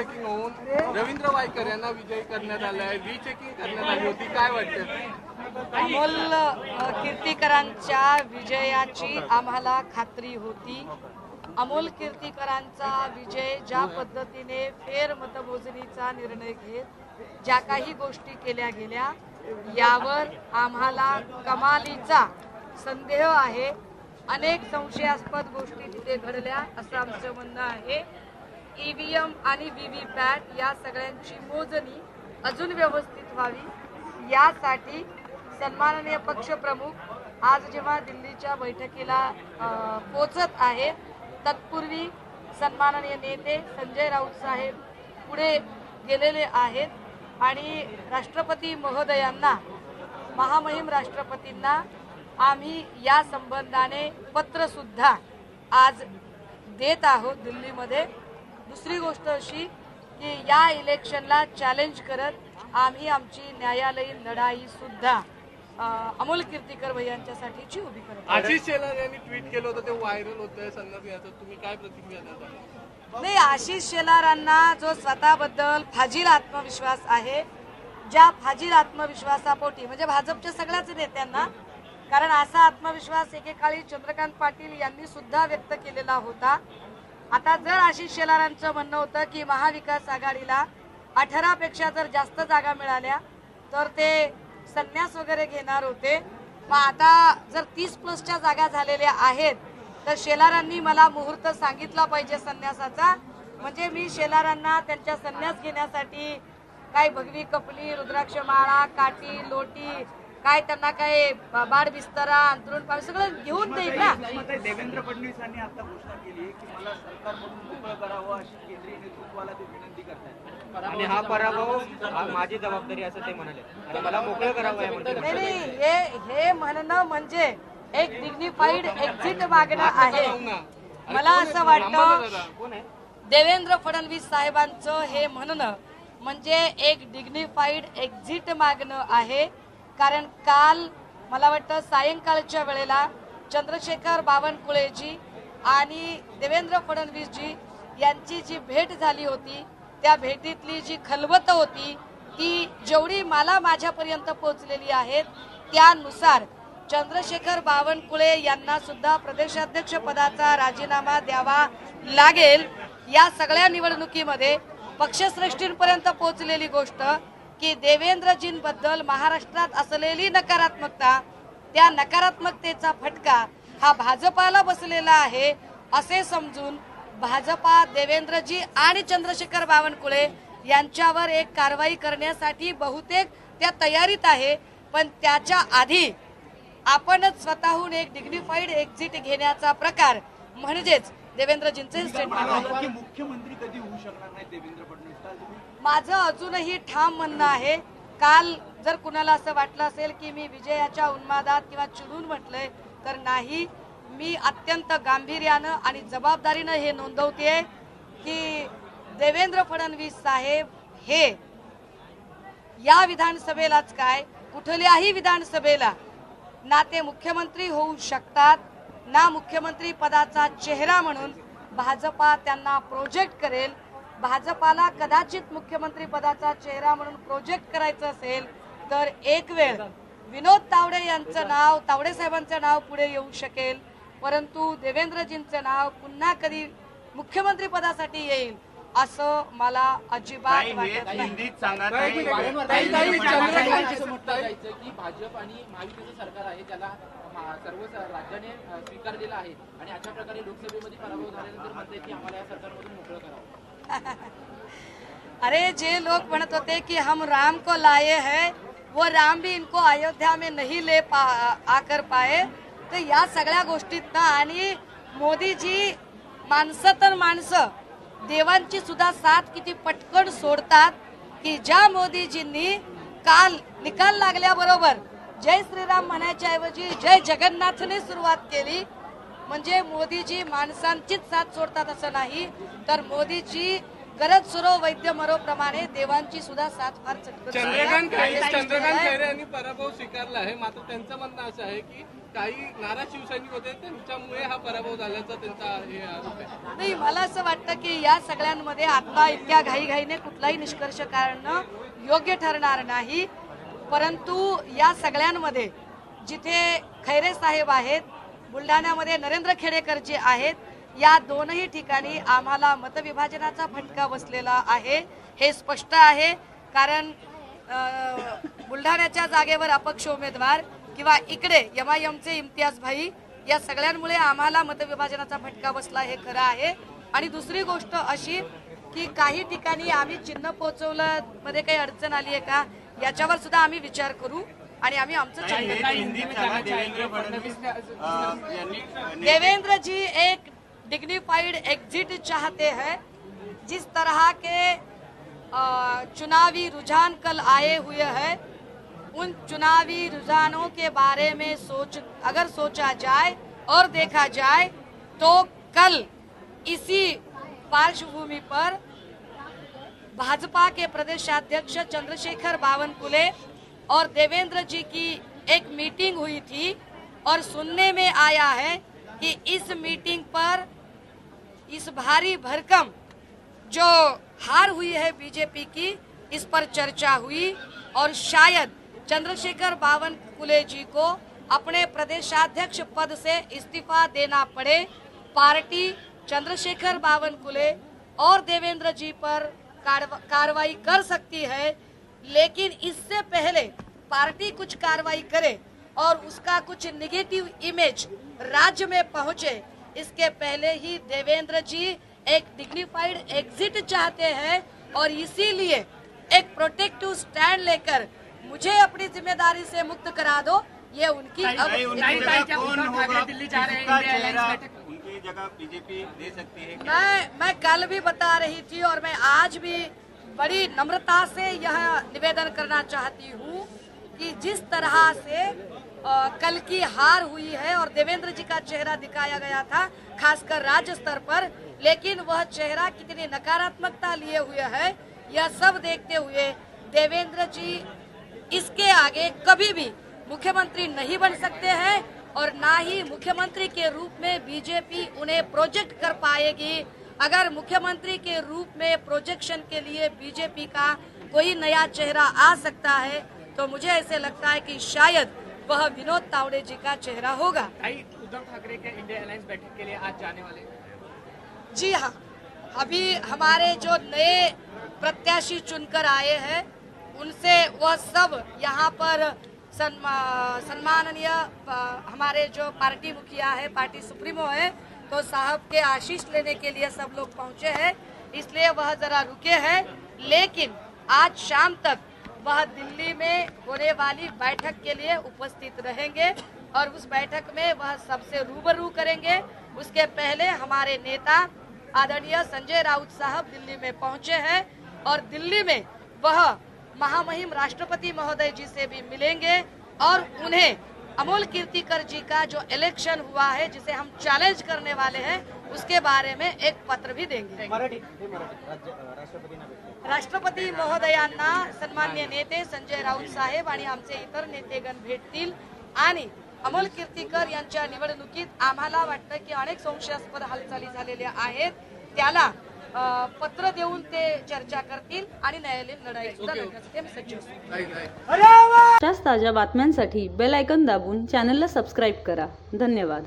Checking होऊन रवींद्र वायकर यांना विजयी करण्यात आलं आहे, रीचेकिंग करण्यात आली होती, काय वाटतं? अमोल कीर्तीकरांच्या विजयाची आम्हाला खात्री होती. अमोल कीर्तीकरांचा विजय ज्या पद्धतीने फेर मतमोजणीचा निर्णय घेत ज्या काही गोष्टी केल्या गेल्या यावर आम्हाला कमालीचा संदेह आहे. अनेक संशयास्पद गोष्टी तिथे घडल्या असं आमचं म्हणणं आहे. ईव्हीएम आणि व्हीव्हीपॅट या सगळ्यांची मोजणी अजून व्यवस्थित व्हावी यासाठी सन्माननीय पक्षप्रमुख आज जेव्हा दिल्लीच्या बैठकीला पोचत आहेत तत्पूर्वी सन्माननीय नेते संजय राऊत साहेब पुढे गेलेले आहेत आणि राष्ट्रपती महोदयांना महामहिम राष्ट्रपतींना आम्ही या संबंधाने पत्र सुद्धा आज देत आहोत दिल्लीमध्ये. दुसरी गोष्ट अशी की या इलेक्शनला चॅलेंज करत आम्ही आमची न्यायालयीन लढाई सुद्धा अमोल कीर्तीकर भैयांच्यासाठीची उभी करत. आशिष शेलार यांनी ट्विट केलं होतं, ते व्हायरल होतंय संदर्भ याचं तुम्ही काय प्रतिक्रिया देता? नाही, आशिष शेलारांना जो स्वतःबद्दल फाजील आत्मविश्वास आहे, ज्या फाजील आत्मविश्वासापोटी म्हणजे भाजपच्या सगळ्याच नेत्यांना, कारण असा आत्मविश्वास एकेकाळी चंद्रकांत पाटील यांनी सुद्धा व्यक्त केलेला होता. आता जर आशिष शेलारांचं म्हणणं होतं की महाविकास आघाडीला 18 पेक्षा जर जास्त जागा मिळाल्या तर ते संन्यास वगैरे घेणार होते. मग आता जर 30+ जागा झालेल्या आहेत तर शेलारांनी मला मुहूर्त सांगितला पाहिजे संन्यासाचा, म्हणजे मी शेलारांना त्यांच्या संन्यास घेण्यासाठी काय भगवी कपली, रुद्राक्ष माळा, काठी, लोटी, काय त्यांना काय बाड बिस्तरा, अंतरुण पाणी सगळं घेऊन देईल ना. देवेंद्र फडणवीसांनी आता घोषणा केली की मला सरकारमधून मोकळं करावं अशी केंद्रीय नेतृत्वाला ते विनंती करतात आणि हा पराभव माझी जबाबदारी असं ते म्हणाले आणि मला मोकळं करावं. नाही, हे म्हणणं म्हणजे एक डिग्निफाईड एक्झिट मागणं आहे. मला असं वाटतं देवेंद्र फडणवीस साहेबांचं हे म्हणणं म्हणजे एक डिग्निफाईड एक्झिट मागणं आहे. कारण काल मला वाटतं सायंकाळच्या वेळेला चंद्रशेखर बावनकुळेजी आणि देवेंद्र फडणवीसजी यांची जी भेट झाली होती त्या भेटीतली जी खलबत होती ती जेवढी मला माझ्यापर्यंत पोहोचलेली आहेत त्यानुसार चंद्रशेखर बावनकुळे यांना सुद्धा प्रदेशाध्यक्ष पदाचा राजीनामा द्यावा लागेल. या सगळ्या निवडणुकीमध्ये पक्षश्रेष्ठींपर्यंत पोहोचलेली गोष्ट की देवेंद्रजींबद्दल महाराष्ट्रात असलेली नकारात्मकता, त्या नकारात्मकतेचा फटका हा भाजपाला बसलेला आहे असे समजून भाजपा देवेंद्रजी आणि चंद्रशेखर बावनकुळे यांच्यावर एक कारवाई करण्यासाठी बहुतेक त्या तयारीत आहे. पण त्याच्या आधी आपणच स्वतःहून एक डिग्निफाईड एक्झिट घेण्याचा प्रकार म्हणजेच देवेंद्रजींचे स्टेटमेंट आहे. मुख्यमंत्री कधी होऊ शकणार नाही देवेंद्र फडणवीस? माझं अजूनही ठाम म्हणणं आहे. काल जर कुणाला असं वाटलं असेल की मी विजयाच्या उन्मादात किंवा चिडून म्हटलंय तर नाही, मी अत्यंत गांभीर्यानं आणि जबाबदारीनं हे नोंदवते की देवेंद्र फडणवीस साहेब हे या विधानसभेलाच काय कुठल्याही विधानसभेला ना ते मुख्यमंत्री होऊ शकतात ना मुख्यमंत्री पदाचा चेहरा म्हणून भाजपा त्यांना प्रोजेक्ट करेल. भाजपाला कदाचित मुख्यमंत्री पदाचा चेहरा म्हणून प्रोजेक्ट करायचं असेल तर एक वेळ विनोद तावडे यांचं नाव, तावडे साहेबांचं नाव पुढे येऊ शकेल, परंतु देवेंद्रजींचं नाव पुन्हा कधी मुख्यमंत्री पदासाठी येईल असं मला अजिबात वाटत नाही. की भाजप आणि महायुतीचं सरकार आहे त्याला सर्व राज्याने स्वीकारलेलं आहे आणि अशा प्रकारे लोकसभेमध्ये पराभव झाल्यानंतर म्हणते की आम्हाला या सरकारमधून मोकळं करावं. अरे जे लोग म्हणत होते कि हम राम को लाए हैं वो राम भी इनको अयोध्या में नहीं ले आकर पाए, तर या सगळ्या गोष्टीत ना आणि मोदीजी माणसं तर माणसं देवांची सुद्धा साथ किती पटकन सोडतात की ज्या मोदीजींनी काल निकाल लागल्याबरोबर जय श्रीराम म्हणायच्या ऐवजी जय जगन्नाथने सुरुवात केली. म्हणजे मोदीजी माणसांचीच साथ सोडतात असं नाही, तर मोदीजी गरज सुरो वैद्य मरो प्रमाणे देवांची सुद्धा साथ फार चटकन. चंद्रकांत खैरे यांनी पराभव स्वीकारला आहे, मात्र त्यांचं म्हणणं असं आहे की काही नाराज शिवसैनिक होते त्यांच्यामुळे हा पराभव झाल्याचा त्यांचा हे आरोप आहे. नाही, मला असं वाटतं की या सगळ्यांमध्ये आता इतक्या घाईघाईने कुठलाही निष्कर्ष काढणं योग्य ठरणार नाही. परंतु या सगळ्यांमध्ये जिथे खैरे साहेब आहेत, बुलढाण्यामध्ये नरेंद्र खेडेकर जे आहेत, या दोनही ठिकाणी आम्हाला मतविभाजनाचा फटका बसलेला आहे हे स्पष्ट आहे. कारण बुलढाण्याच्या जागेवर अपक्ष उमेदवार किंवा इकडे MIMचे इम्तियाज भाई, या सगळ्यांमुळे आम्हाला मतविभाजनाचा फटका बसला हे खरं आहे. आणि दुसरी गोष्ट अशी की काही ठिकाणी आम्ही चिन्ह पोहोचवलं मध्ये काही अडचण आली आहे का याच्यावर सुद्धा आम्ही विचार करू आणि आम्ही आमचं देवेंद्र जी एक डिग्निफाइड एग्जिट चाहते हैं. जिस तरह के चुनावी रुझान कल आए हुए हैं, उन चुनावी रुझानों के बारे में अगर सोचा जाए और देखा जाए तो कल इसी पार्श्वभूमि पर भाजपा के प्रदेशाध्यक्ष चंद्रशेखर बावनकुले और देवेंद्र जी की एक मीटिंग हुई थी और सुनने में आया है कि इस मीटिंग पर इस भारी भरकम जो हार हुई है बीजेपी की, इस पर चर्चा हुई और शायद चंद्रशेखर बावनकुले जी को अपने प्रदेशाध्यक्ष पद से इस्तीफा देना पड़े. पार्टी चंद्रशेखर बावनकुले और देवेंद्र जी पर कार्रवाई कर सकती है, लेकिन इससे पहले पार्टी कुछ कार्रवाई करे और उसका कुछ नेगेटिव इमेज राज्य में पहुंचे, इसके पहले ही देवेंद्र जी एक डिग्निफाइड एग्जिट चाहते हैं और इसीलिए एक प्रोटेक्टिव स्टैंड लेकर मुझे अपनी जिम्मेदारी से मुक्त करा दो, ये उनकी दिल्ली जा रहे हैं, उनकी जगह बीजेपी दे सकती है. मैं कल भी बता रही थी और मैं आज भी बड़ी नम्रता से यह निवेदन करना चाहती हूँ कि जिस तरह से कल की हार हुई है और देवेंद्र जी का चेहरा दिखाया गया था खासकर राज्य स्तर पर, लेकिन वह चेहरा कितनी नकारात्मकता लिए हुए है, यह सब देखते हुए देवेंद्र जी इसके आगे कभी भी मुख्यमंत्री नहीं बन सकते हैं और ना ही मुख्यमंत्री के रूप में बीजेपी उन्हें प्रोजेक्ट कर पाएगी. अगर मुख्यमंत्री के रूप में प्रोजेक्शन के लिए बीजेपी का कोई नया चेहरा आ सकता है तो मुझे ऐसे लगता है कि शायद वह विनोद तावड़े जी का चेहरा होगा. उद्धव ठाकरे के इंडिया अलायंस बैठक के लिए आज जाने वाले? जी हाँ, अभी हमारे जो नए प्रत्याशी चुनकर आए हैं उनसे वह सब यहाँ पर सम्माननीय हमारे जो पार्टी मुखिया है, पार्टी सुप्रीमो है, तो साहब के आशीष लेने के लिए सब लोग पहुँचे हैं, इसलिए वह जरा रुके हैं. लेकिन आज शाम तक वह दिल्ली में होने वाली बैठक के लिए उपस्थित रहेंगे और उस बैठक में वह सबसे रूबरू करेंगे. उसके पहले हमारे नेता आदरणीय संजय राउत साहब दिल्ली में पहुंचे हैं और दिल्ली में वह महामहिम राष्ट्रपति महोदय जी से भी मिलेंगे और उन्हें अमोल कीर्तिकर जी का जो इलेक्शन हुआ है जिसे हम चॅलेंज करने वाले हैं उसके बारे में एक पत्र भी देंगे. राष्ट्रपती महोदयांना सन्मान्य नेते संजय राऊत साहेब आणि आमचे इतर नेतेगण भेटतील आणि अमोल कीर्तिकर यांच्या निवडणुकीत आम्हाला वाटतं की अनेक संशयास्पद हालचाली झालेल्या आहेत, त्याला पत्र देऊन ते चर्चा करतील आणि न्यायालयीन लढाई सुद्धा लढण्यासाठी आम्ही सज्ज असू. ताज्या बातम्यांसाठी बेल आयकॉन दाबून चॅनलला सबस्क्राईब करा. धन्यवाद.